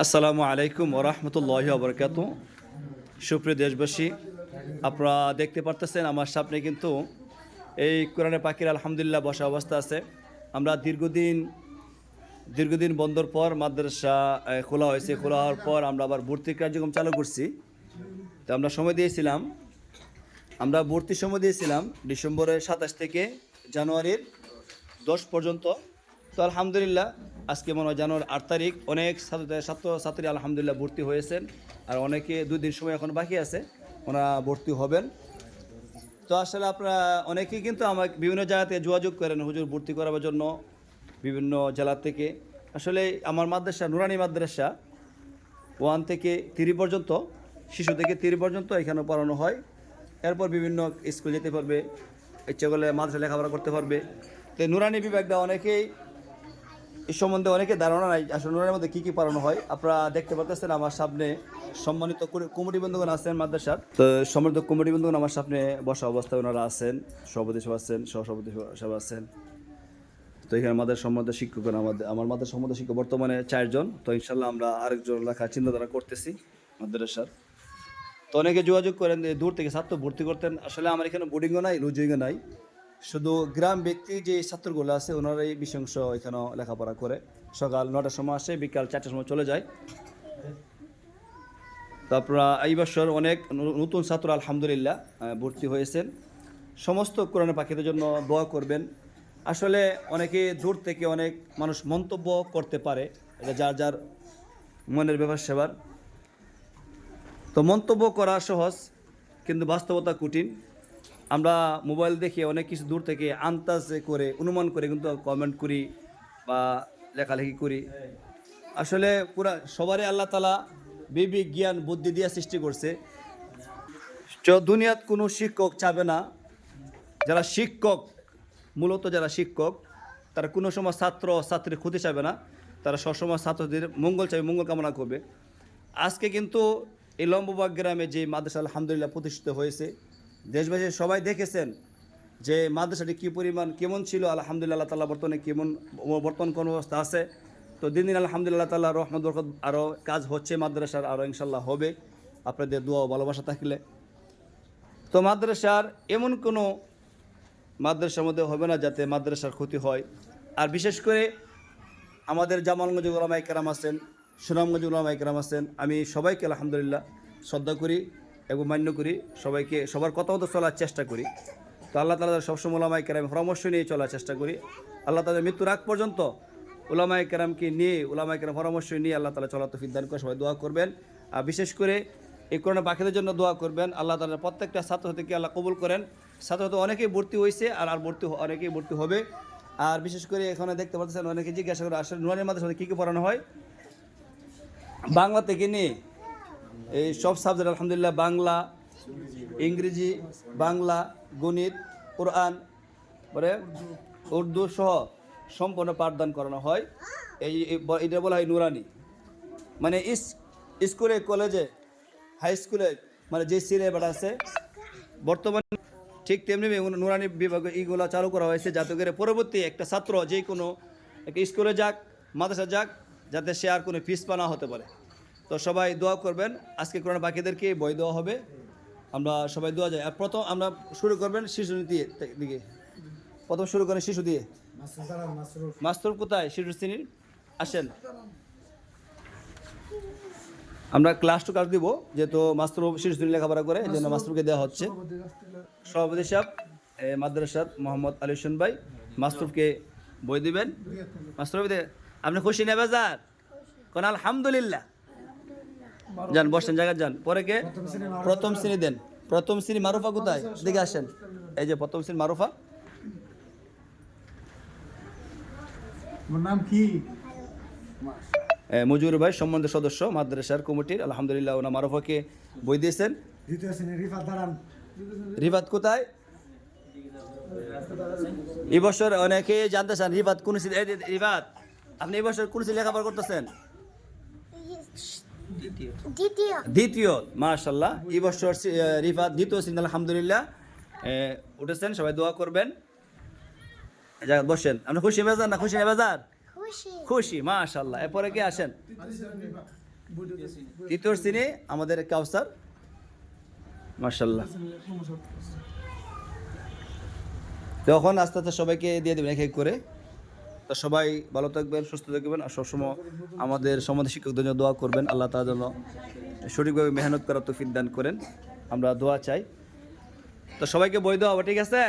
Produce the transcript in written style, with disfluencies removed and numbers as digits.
আসসালামু আলাইকুম ওরহমতুল্লাহি ওবরকাতু। সুপ্রিয় দেশবাসী, আপনারা দেখতে পারতেছেন আমার সামনে কিন্তু এই কোরআনে পাখির আলহামদুলিল্লাহ বসা অবস্থা আছে। আমরা দীর্ঘদিন বন্ধর পর মাদ্রাসা খোলা হয়েছে। খোলা হওয়ার পর আমরা আবার ভর্তি কার্যক্রম চালু করছি। তো আমরা ভর্তির সময় দিয়েছিলাম ডিসেম্বরের 27 থেকে জানুয়ারির 10 পর্যন্ত। তো আলহামদুলিল্লাহ আজকে মনে হয় জানুয়ারি 8 তারিখ অনেক ছাত্রছাত্রী আলহামদুলিল্লাহ ভর্তি হয়েছেন, আর অনেকে 2 দিন সময় এখন বাকি আছে, ওনারা ভর্তি হবেন। তো আসলে আপনারা অনেকেই কিন্তু আমাকে বিভিন্ন জায়গাতে যোগাযোগ করেন হুজুর ভর্তি করার জন্য, বিভিন্ন জেলা থেকে। আসলে আমার মাদ্রাসা নুরানি মাদ্রাসা 1 থেকে 3 পর্যন্ত, শিশু থেকে 3 পর্যন্ত এখানে পড়ানো হয়। এরপর বিভিন্ন স্কুল যেতে পারবে, ইচ্ছে করলে মাদ্রাসা লেখাপড়া করতে পারবে। তো নুরানি বিভাগটা অনেকেই এই সম্বন্ধে অনেকে ধারণা নাই আসলে নুরানির মধ্যে কী কী পড়ানো হয়। আপনারা দেখতে পাচ্ছেন আমার সামনে সম্মানিত কমিটি বন্ধুগণ আছেন মাদ্রাসার। তো সম্মানিত কমিটি বন্ধুগণ আমার সামনে বসা অবস্থায় ওনারা আছেন, সভাপতি সব আছেন, সহসভাপতি সব আছেন। তো এখানে আমাদের সম্বন্ধে শিক্ষকগণ, আমার মাদ্রাসার সম্বন্ধে শিক্ষক বর্তমানে 4 জন। তো ইনশাল্লাহ আমরা আরেকজন লেখার চিন্তাধারা করতেছি মাদ্রাসার। তো অনেকে যোগাযোগ করেন যে দূর থেকে ছাত্র ভর্তি করতেন। আসলে আমার এখানে বোর্ডিংও নাই, লুজিংও নাই, শুধু গ্রাম ব্যক্তি যে ছাত্রগুলো আছে ওনারাই বিশংশ এখানে লেখাপড়া করে। সকাল 9টার সময় আসে, বিকাল 4টার সময় চলে যায়। তো আপনারা এই বছর অনেক নতুন ছাত্র আলহামদুলিল্লাহ ভর্তি হয়েছেন। সমস্ত কোরআনের পাখিদের জন্য দোয়া করবেন। আসলে অনেকে দূর থেকে অনেক মানুষ মন্তব্য করতে পারে, এটা যার যার মনের ব্যাপার সেবার। তো মন্তব্য করা সহজ, কিন্তু বাস্তবতা কঠিন। আমরা মোবাইল দেখে অনেক কিছু দূর থেকে আন্দাজে করে অনুমান করে কিন্তু কমেন্ট করি বা লেখালেখি করি। আসলে পুরা সবারই আল্লাহ তাআলা বিবেক জ্ঞান বুদ্ধি দিয়ে সৃষ্টি করছে। দুনিয়াত কোনো শিক্ষক চাবে না, যারা শিক্ষক মূলত যারা শিক্ষক তারা কোনো সময় ছাত্র ছাত্রীর ক্ষতি চাবে না, তারা সবসময় ছাত্রদের মঙ্গল চাইবে, মঙ্গল কামনা করবে। আজকে কিন্তু এই লম্ববাগ গ্রামে যে মাদ্রাসা আলহামদুলিল্লাহ প্রতিষ্ঠিত হয়েছে, দেশবাসী সবাই দেখেছেন যে মাদ্রাসাটি কী পরিমাণ কেমন ছিল। আলহামদুলিল্লাহ আল্লাহ তাআলা বর্তমান কোন অবস্থা আছে। তো দিন দিন আলহামদুলিল্লাহ তাআলা রহমত বরকত আরও কাজ হচ্ছে মাদ্রাসার, আরও ইনশাল্লাহ হবে আপনাদের দোয়া ও ভালোবাসা থাকলে। তো মাদ্রাসার এমন কোনো মাদ্রাসার মধ্যে হবে না যাতে মাদ্রাসার ক্ষতি হয়। আর বিশেষ করে আমাদের জামালগঞ্জ উলামায়ে কেরাম আছেন, সুনামগঞ্জ উলামায়ে কেরাম আছেন, আমি সবাইকে আলহামদুলিল্লাহ শ্রদ্ধা করি এবং মান্য করি, সবাইকে সবার কথা মতো চলার চেষ্টা করি। তো আল্লাহ তাআলা সবসময় উলামায়ে কেরাম পরামর্শ নিয়ে চলার চেষ্টা করি। আল্লাহ তাআলা মৃত্যুর আগ পর্যন্ত উলামায়ে কেরামকে নিয়ে, উলামায়ে কেরাম পরামর্শ নিয়ে আল্লাহ তাআলা চলার তৌফিক দান করে। সবাই দোয়া করবেন, আর বিশেষ করে এই কোরআনের পাখিদের জন্য দোয়া করবেন। আল্লাহ তাআলা প্রত্যেকটা ছাত্র থেকে আল্লাহ কবুল করেন। ছাত্র তো অনেকেই ভর্তি হয়েছে, আর অনেকেই ভর্তি হবে। আর বিশেষ করে এখানে দেখতে পাচ্ছেন অনেকে জিজ্ঞাসা করে আসলে নুরানি মাদ্রাসায় কী কী পড়ানো হয়। বাংলা থেকে নিয়ে এই সব সাবজেক্ট আলহামদুলিল্লাহ, বাংলা, ইংরেজি, বাংলা, গণিত, কোরআন, পরে উর্দু সহ সম্পূর্ণ পাঠদান করানো হয়। এটা বলা হয় নুরানি। মানে স্কুলে, কলেজে, হাই স্কুলে, মানে যে সিলেবাস আছে বর্তমানে ঠিক তেমনি নুরানি বিভাগে এইগুলো চালু করা হয়েছে, যাতে করে পরবর্তী একটা ছাত্র যে কোনো একটা স্কুলে যাক, মাদ্রাসা যাক, যাতে সে আর কোনো পিছপা না হতে পারে। তো সবাই দোয়া করবেন। আজকে কোরআন বাকিদেরকে বই দেওয়া হবে, আমরা সবাই দোয়া যায়। আর প্রথম আমরা শুরু করবেন শিশু দিয়ে দিকে, প্রথম শুরু করেন শিশু দিয়ে। মাস্টার কোথায়? শিশু শ্রেণীর আসেন, আমরা ক্লাস টু ক্লাস দিব, যেহেতু মাস্টার শিশু শ্রেণী লেখাপড়া করে, এই জন্য মাস্টারকে দেওয়া হচ্ছে। সভাপতি সাহেব মাদ্রাসার মোহাম্মদ আলী হোসেন ভাই মাস্টারকে বই দিবেন। মাস্টার আপনি খুশি নেবে যার কোন? আলহামদুলিল্লাহ। যান বসেন, জায়গা যান। পরে কে? প্রথম শ্রেণী দেন। প্রথম শ্রেণী মারুফা কোথায়? দিকে আসেন, এই যে প্রথম শ্রেণী মারুফা। নাম কি? মজুর ভাই সম্বন্ধে সদস্য মাদ্রাসার কমিটির, আলহামদুলিল্লাহ ওনা মারুফাকে বই দিয়েছেন। দ্বিতীয় শ্রেণী রিফাত দাঁড়ান। রিফাত কোথায়? এই বছর অনেকে জানতে চান রিফাত কোন শ্রেণী। রিফাত আপনি এই বছর কোন শ্রেণী লেখাপড়া করতেছেন? দ্বিতীয়। মাশাআল্লাহ, এই বছর রিফাত দ্বিতীয় শ্রেণী আলহামদুলিল্লাহ উঠেছেন। সবাই দোয়া করবেন। বসেন। আপনি খুশি বেজার না খুশি বেজার? খুশি, মাশাআল্লাহ। এরপরে কে আসেন? তৃতীয় শ্রেণী আমাদের কাউসার, মাশাআল্লাহ। তখন আস্তে আস্তে সবাইকে দিয়ে দেবেন এক এক করে। তো সবাই ভালো থাকবেন, সুস্থ থাকবেন, আর সবসময় আমাদের সমাজের শিক্ষকদের জন্য দোয়া করবেন। আল্লাহ তাআলা যেন সঠিকভাবে মেহনত করার তৌফিক দান করেন, আমরা দোয়া চাই। তো সবাইকে বই দেওয়া হবে, ঠিক আছে?